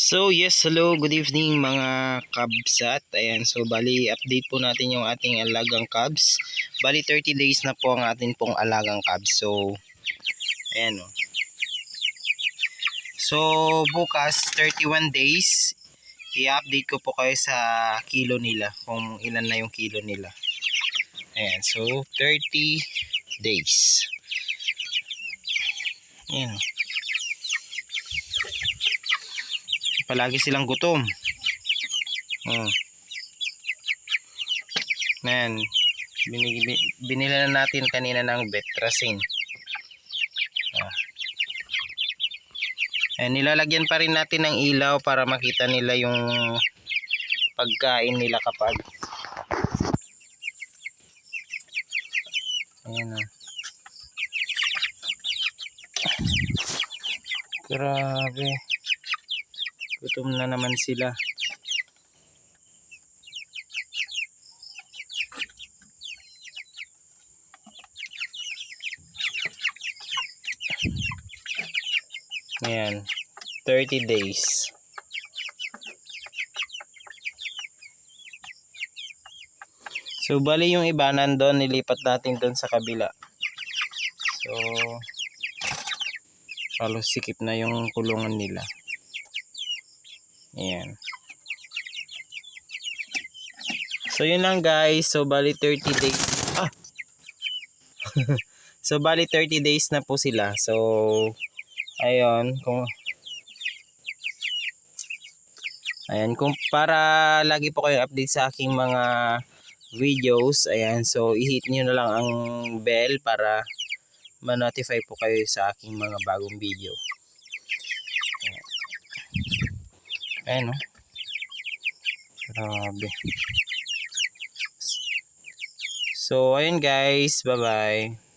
So yes, hello, good evening mga kabsat. Ayan, so bali update po natin yung ating alagang cubs. Bali 30 days na po ang atin pong alagang cubs. So ayan o. So bukas 31 days, i-update ko po kayo sa kilo nila, kung ilan na yung kilo nila. Ayan, so 30 days. Ayan. Palagi silang gutom. Ayan. Binila na natin kanina ng Betracin. Ayan, nilalagyan pa rin natin ng ilaw para makita nila yung pagkain nila kapag ayan o. Grabe, gutom na naman sila. Ayan, 30 days. So bali yung iba nandun, nilipat natin doon sa kabila. So halos sikip na yung kulungan nila. Ayan. So yun lang guys. So bali 30 days. So bali 30 days na po sila. So ayun, kung para lagi po kayo update sa aking mga videos, ayan, so i-hit nyo na lang ang bell para ma-notify po kayo sa aking mga bagong video. Ayan o. Grabe. So ayun guys, bye bye.